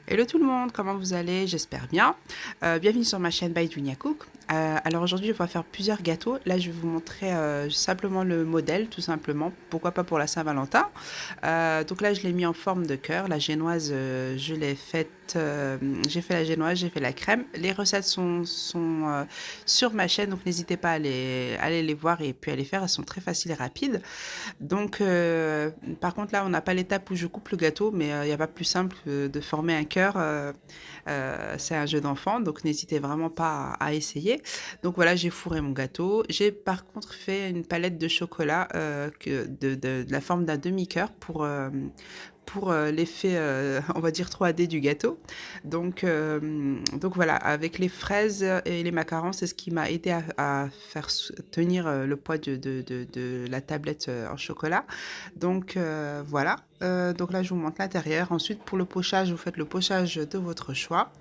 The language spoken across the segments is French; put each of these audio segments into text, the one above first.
Hello tout le monde, comment vous allez? J'espère bien. Bienvenue sur ma chaîne by Dunia Cook. Alors aujourd'hui, on va faire plusieurs gâteaux. Là, je vais vous montrer simplement le modèle, tout simplement. Pourquoi pas pour la Saint-Valentin. Donc là, je l'ai mis en forme de cœur. La génoise, je l'ai faite. J'ai fait la génoise, j'ai fait la crème. Les recettes sont sur ma chaîne, donc n'hésitez pas à aller les voir et puis à les faire. Elles sont très faciles et rapides. Donc, par contre, là, on n'a pas l'étape où je coupe le gâteau, mais il n'y a pas plus simple que de former un cœur. C'est un jeu d'enfant, donc n'hésitez vraiment pas à essayer. Donc voilà, j'ai fourré mon gâteau. J'ai par contre fait une palette de chocolat de la forme d'un demi-cœur pour l'effet, on va dire 3D du gâteau. Donc voilà, avec les fraises et les macarons, c'est ce qui m'a aidé à faire tenir le poids de la tablette en chocolat. Donc voilà. Donc là, je vous montre l'intérieur. Ensuite, pour le pochage, vous faites le pochage de votre choix.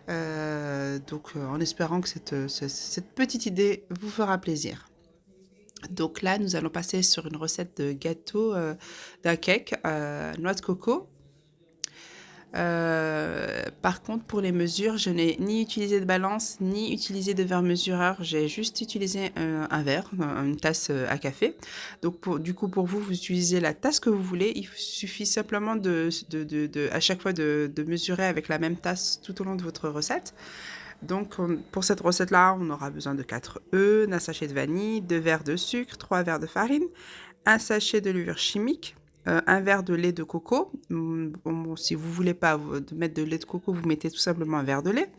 En espérant que cette petite idée vous fera plaisir. Donc là, nous allons passer sur une recette de gâteau, d'un cake noix de coco. Par contre, pour les mesures, je n'ai ni utilisé de balance, ni utilisé de verre mesureur. J'ai juste utilisé un verre, une tasse à café. Donc, du coup, pour vous, vous utilisez la tasse que vous voulez. Il suffit simplement à chaque fois de mesurer avec la même tasse tout au long de votre recette. Donc, pour cette recette-là, on aura besoin de 4 œufs, d'un sachet de vanille, 2 verres de sucre, 3 verres de farine, un sachet de levure chimique, un verre de lait de coco. Bon, si vous voulez pas mettre de lait de coco, vous mettez tout simplement un verre de lait.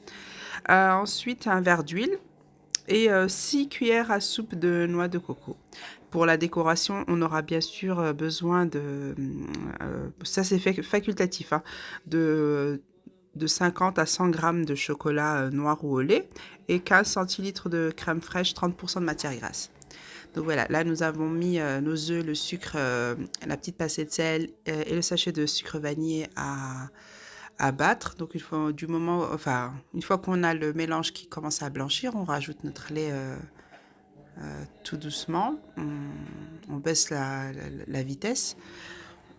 Ensuite, un verre d'huile et 6 cuillères à soupe de noix de coco. Pour la décoration, on aura bien sûr besoin ça c'est facultatif, hein, de 50 à 100 grammes de chocolat noir ou au lait et 15 centilitres de crème fraîche, 30% de matière grasse. Donc voilà, là nous avons mis nos œufs, le sucre, la petite pincée de sel et le sachet de sucre vanillé à battre. Donc une fois qu'on a le mélange qui commence à blanchir, on rajoute notre lait tout doucement. On baisse la vitesse.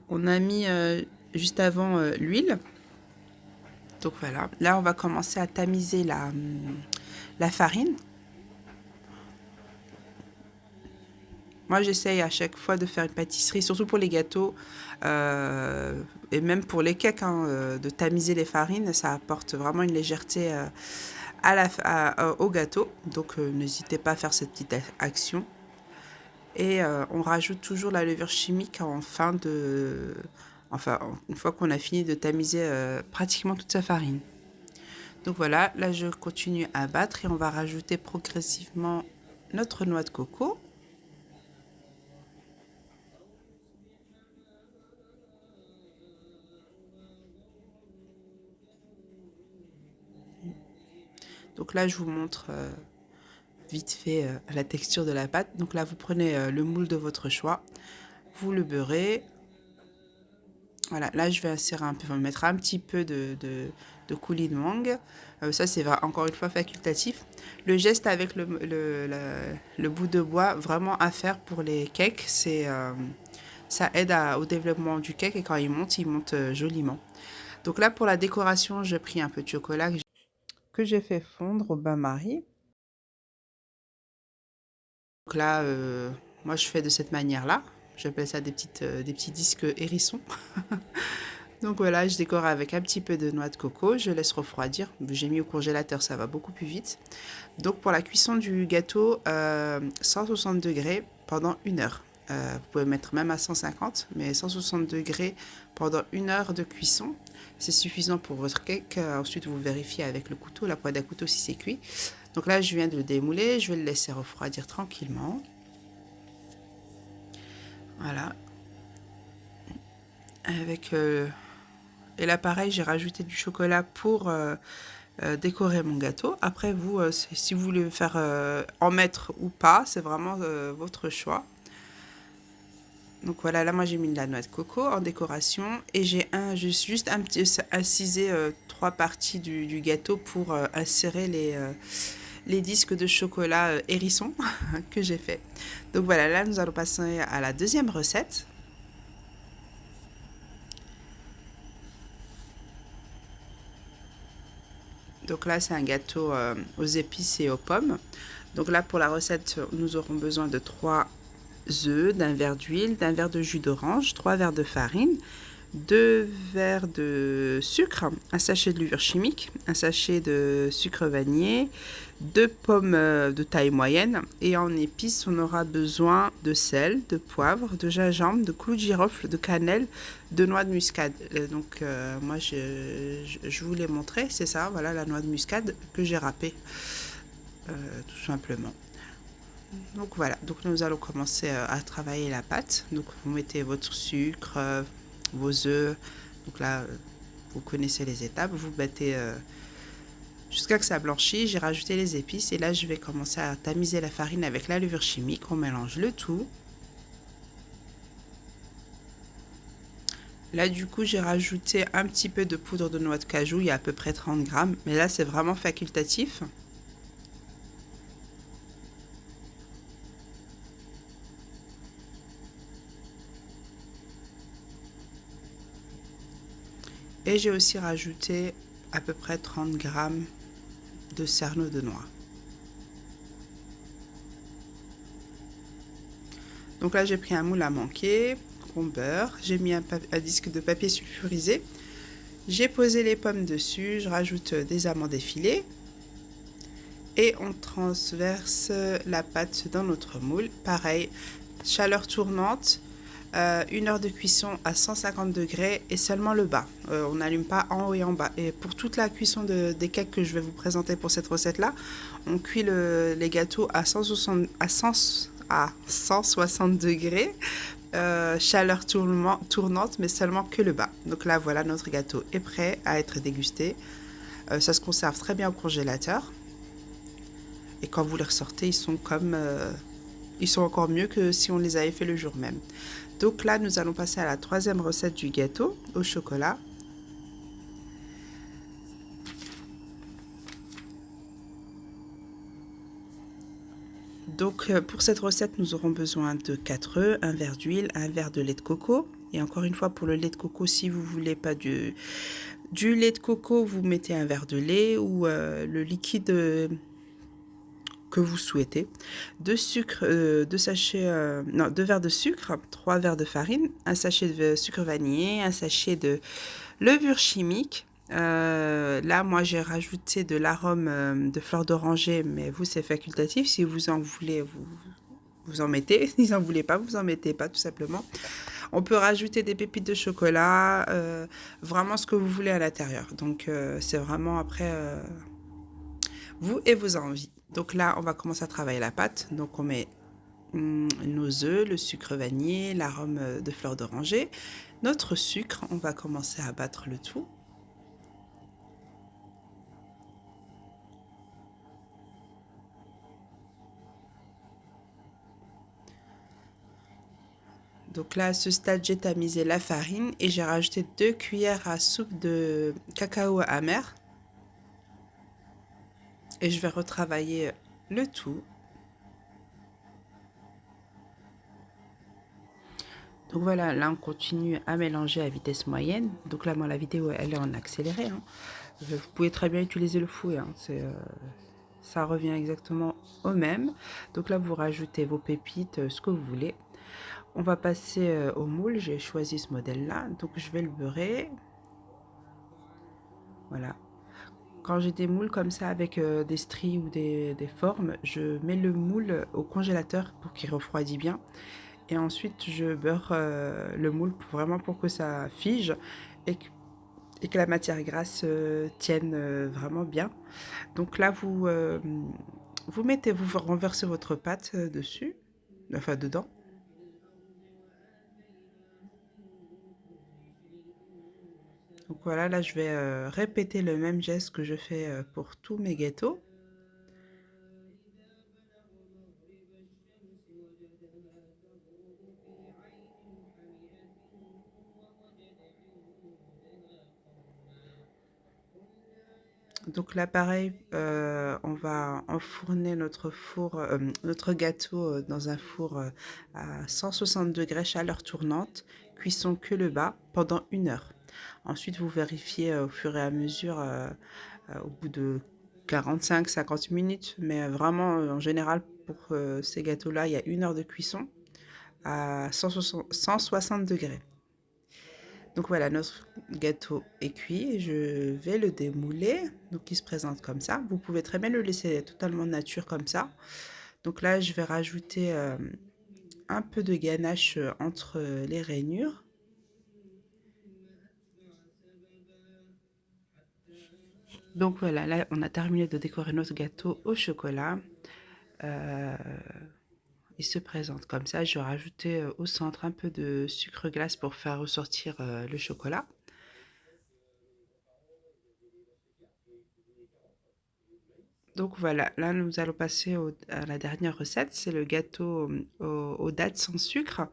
On a mis juste avant l'huile. Donc voilà, là on va commencer à tamiser la farine. Moi, j'essaye à chaque fois de faire une pâtisserie, surtout pour les gâteaux et même pour les cakes, hein, de tamiser les farines. Ça apporte vraiment une légèreté au gâteau. Donc, n'hésitez pas à faire cette petite action. Et on rajoute toujours la levure chimique Enfin, une fois qu'on a fini de tamiser pratiquement toute sa farine. Donc voilà, là je continue à battre et on va rajouter progressivement notre noix de coco. Donc là, je vous montre vite fait la texture de la pâte. Donc là, vous prenez le moule de votre choix, vous le beurrez. Voilà, là, je vais insérer mettre un petit peu de coulis de mangue. Ça, c'est encore une fois facultatif. Le geste avec le bout de bois, vraiment à faire pour les cakes, ça aide au développement du cake et quand il monte joliment. Donc là, pour la décoration, j'ai pris un peu de chocolat que j'ai fait fondre au bain-marie. Donc là, moi je fais de cette manière-là. J'appelle ça des petits disques hérissons. Donc voilà, je décore avec un petit peu de noix de coco. Je laisse refroidir. J'ai mis au congélateur, ça va beaucoup plus vite. Donc pour la cuisson du gâteau, 160 degrés pendant 1 heure. Vous pouvez mettre même à 150, mais 160 degrés pendant 1 heure de cuisson. C'est suffisant pour votre cake. Ensuite, vous vérifiez avec le couteau, la poêle à couteau si c'est cuit. Donc là, je viens de le démouler. Je vais le laisser refroidir tranquillement. Voilà. Et là, pareil, j'ai rajouté du chocolat pour décorer mon gâteau. Après, vous, si vous voulez faire en mettre ou pas, c'est vraiment votre choix. Donc voilà, là, moi, j'ai mis de la noix de coco en décoration. Et j'ai juste incisé 3 parties du gâteau pour insérer les disques de chocolat hérisson que j'ai fait. Donc voilà, là, nous allons passer à la deuxième recette. Donc là, c'est un gâteau aux épices et aux pommes. Donc là, pour la recette, nous aurons besoin de 3 œufs, d'un verre d'huile, d'un verre de jus d'orange, 3 verres de farine, 2 verres de sucre, un sachet de levure chimique, un sachet de sucre vanillé, 2 pommes de taille moyenne. Et en épices, on aura besoin de sel, de poivre, de gingembre, de clous de girofle, de cannelle, de noix de muscade. Donc moi, je vous l'ai montré, c'est ça, voilà la noix de muscade que j'ai râpée, tout simplement. Donc voilà, donc nous allons commencer à travailler la pâte. Donc vous mettez votre sucre, vos œufs. Donc là, vous connaissez les étapes. Vous battez jusqu'à que ça blanchisse. J'ai rajouté les épices et là, je vais commencer à tamiser la farine avec la levure chimique. On mélange le tout. Là, du coup, j'ai rajouté un petit peu de poudre de noix de cajou. Il y a à peu près 30 grammes. Mais là, c'est vraiment facultatif. Et j'ai aussi rajouté à peu près 30 grammes de cerneau de noix. Donc là, j'ai pris un moule à manquer, qu'on beurre. J'ai mis un disque de papier sulfurisé. J'ai posé les pommes dessus. Je rajoute des amandes effilées. Et on transverse la pâte dans notre moule. Pareil, chaleur tournante. 1 heure de cuisson à 150 degrés et seulement le bas. On n'allume pas en haut et en bas. Et pour toute la cuisson des cakes que je vais vous présenter pour cette recette-là, on cuit les gâteaux à 160 degrés. Chaleur tournante, mais seulement que le bas. Donc là, voilà, notre gâteau est prêt à être dégusté. Ça se conserve très bien au congélateur. Et quand vous les ressortez, ils sont encore mieux que si on les avait fait le jour même. Donc là, nous allons passer à la troisième recette du gâteau au chocolat. Donc pour cette recette, nous aurons besoin de 4 œufs, un verre d'huile, un verre de lait de coco. Et encore une fois, pour le lait de coco, si vous ne voulez pas du lait de coco, vous mettez un verre de lait ou le liquide que vous souhaitez. 2 verres de sucre, 3 verres de farine, un sachet de sucre vanillé, un sachet de levure chimique. Là, moi, j'ai rajouté de l'arôme de fleur d'oranger, mais vous, c'est facultatif. Si vous en voulez, vous en mettez. Si vous n'en voulez pas, vous en mettez pas, tout simplement. On peut rajouter des pépites de chocolat, vraiment ce que vous voulez à l'intérieur. Donc, c'est vraiment après vous et vos envies. Donc là, on va commencer à travailler la pâte. Donc, on met nos œufs, le sucre vanillé, l'arôme de fleur d'oranger, notre sucre. On va commencer à battre le tout. Donc là, à ce stade, j'ai tamisé la farine et j'ai rajouté 2 cuillères à soupe de cacao amer. Et je vais retravailler le tout. Donc voilà, là on continue à mélanger à vitesse moyenne. Donc là, moi la vidéo elle est en accéléré. Hein. Vous pouvez très bien utiliser le fouet. Hein. Ça revient exactement au même. Donc là, vous rajoutez vos pépites, ce que vous voulez. On va passer au moule. J'ai choisi ce modèle-là. Donc je vais le beurrer. Voilà. Quand j'ai des moules comme ça avec des stries ou des formes, je mets le moule au congélateur pour qu'il refroidisse bien. Et ensuite, je beurre le moule vraiment pour que ça fige et que la matière grasse tienne vraiment bien. Donc là, vous renversez votre pâte dessus, enfin dedans. Donc voilà, là je vais répéter le même geste que je fais pour tous mes gâteaux. Donc là pareil, on va enfourner notre gâteau dans un four à 160 degrés chaleur tournante, cuisson que le bas pendant 1 heure. Ensuite vous vérifiez au fur et à mesure au bout de 45-50 minutes. Mais vraiment, en général, pour ces gâteaux-là, il y a 1 heure de cuisson à 160 degrés. Donc voilà, notre gâteau est cuit. Je vais le démouler. Donc il se présente comme ça. Vous pouvez très bien le laisser totalement nature comme ça. Donc là, je vais rajouter un peu de ganache entre les rainures. Donc voilà, là, on a terminé de décorer notre gâteau au chocolat. Euh, il se présente comme ça. Je vais rajouter au centre un peu de sucre glace pour faire ressortir le chocolat. Donc voilà, là nous allons passer à la dernière recette, c'est le gâteau aux dattes sans sucre.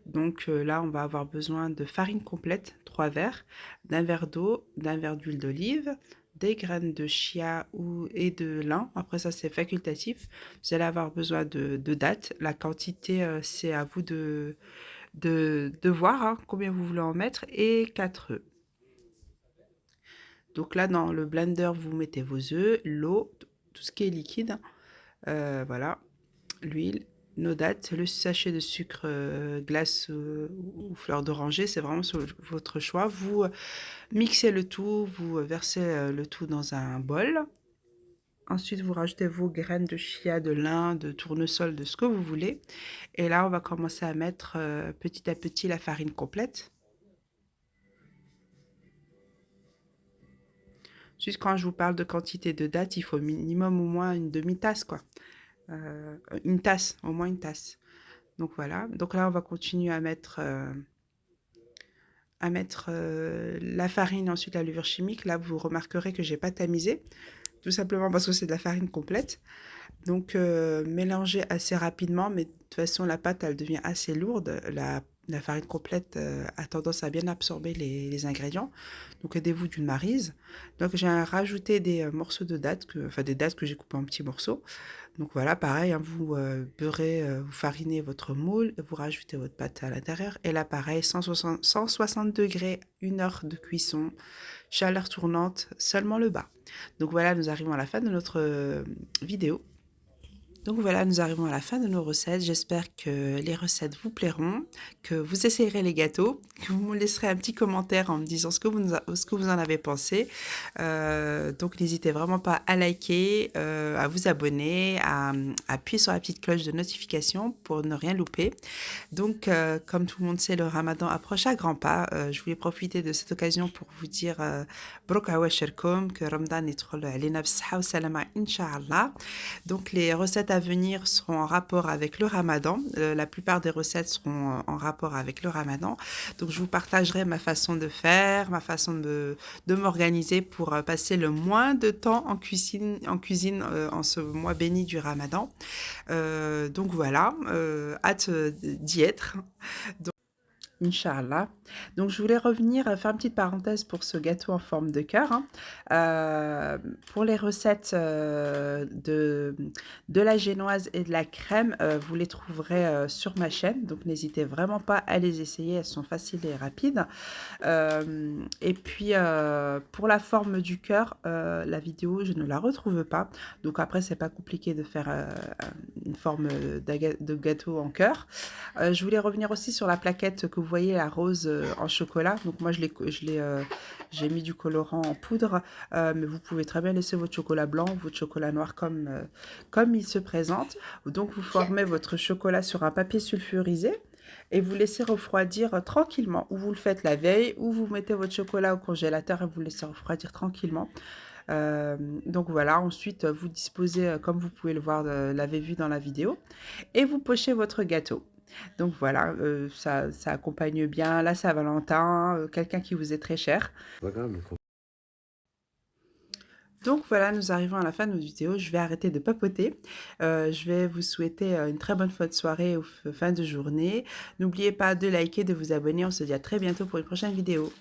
Donc là on va avoir besoin de farine complète, 3 verres, d'un verre d'eau, d'un verre d'huile d'olive, des graines de chia et de lin. Après ça c'est facultatif. Vous allez avoir besoin de dattes. La quantité c'est à vous de voir hein, combien vous voulez en mettre et 4 œufs. Donc là dans le blender vous mettez vos œufs, l'eau, tout ce qui est liquide. Voilà, l'huile, nos dattes, le sachet de sucre glace ou fleur d'oranger, c'est vraiment sur votre choix. Vous mixez le tout, vous versez le tout dans un bol. Ensuite, vous rajoutez vos graines de chia, de lin, de tournesol, de ce que vous voulez. Et là, on va commencer à mettre petit à petit la farine complète. Ensuite, quand je vous parle de quantité de dattes, il faut minimum au moins une demi-tasse, quoi. Une tasse, au moins une tasse. Donc voilà, donc là on va continuer à mettre la farine, ensuite la levure chimique. Là vous remarquerez que j'ai pas tamisé, tout simplement parce que c'est de la farine complète. Donc mélangez assez rapidement, mais de toute façon la pâte elle devient assez lourde. La farine complète a tendance à bien absorber les ingrédients. Donc aidez-vous d'une maryse. Donc j'ai rajouté des morceaux de dattes, enfin des dattes que j'ai coupées en petits morceaux. Donc voilà, pareil, hein, vous beurrez, vous farinez votre moule, vous rajoutez votre pâte à l'intérieur. Et là, pareil, 160 degrés, 1 heure de cuisson, chaleur tournante, seulement le bas. Donc voilà, nous arrivons à la fin de notre vidéo. Donc voilà, nous arrivons à la fin de nos recettes. J'espère que les recettes vous plairont, que vous essayerez les gâteaux, que vous me laisserez un petit commentaire en me disant ce que vous en avez pensé. Donc n'hésitez vraiment pas à liker, à vous abonner, à appuyer sur la petite cloche de notification pour ne rien louper. Donc comme tout le monde sait, le ramadan approche à grands pas. Je voulais profiter de cette occasion pour vous dire Brok Awasherkom, que Ramadan يدخل علينا بالصحة والسلامة إن شاء الله. Donc les recettes à venir seront en rapport avec le ramadan. La plupart des recettes seront en rapport avec le ramadan. Donc je vous partagerai ma façon de faire, ma façon de m'organiser pour passer le moins de temps en cuisine en ce mois béni du ramadan. Donc voilà, hâte d'y être. Inch'Allah. Donc, je voulais revenir, faire une petite parenthèse pour ce gâteau en forme de cœur. Hein. Pour les recettes de la génoise et de la crème, vous les trouverez sur ma chaîne. Donc, n'hésitez vraiment pas à les essayer. Elles sont faciles et rapides. Et puis, pour la forme du cœur, la vidéo, je ne la retrouve pas. Donc, après, c'est pas compliqué de faire une forme de gâteau en cœur. Je voulais revenir aussi sur la plaquette que vous voyez, la rose en chocolat. Donc moi, j'ai mis du colorant en poudre, mais vous pouvez très bien laisser votre chocolat blanc, votre chocolat noir comme il se présente. Donc vous formez votre chocolat sur un papier sulfurisé et vous laissez refroidir tranquillement. Ou vous le faites la veille, ou vous mettez votre chocolat au congélateur et vous le laissez refroidir tranquillement. Donc voilà, ensuite vous disposez, comme vous pouvez le voir, l'avez vu dans la vidéo, et vous pochez votre gâteau. Donc voilà, ça accompagne bien la Saint-Valentin, quelqu'un qui vous est très cher. Donc voilà, nous arrivons à la fin de notre vidéo. Je vais arrêter de papoter. Je vais vous souhaiter une très bonne fin de soirée ou fin de journée. N'oubliez pas de liker, de vous abonner. On se dit à très bientôt pour une prochaine vidéo.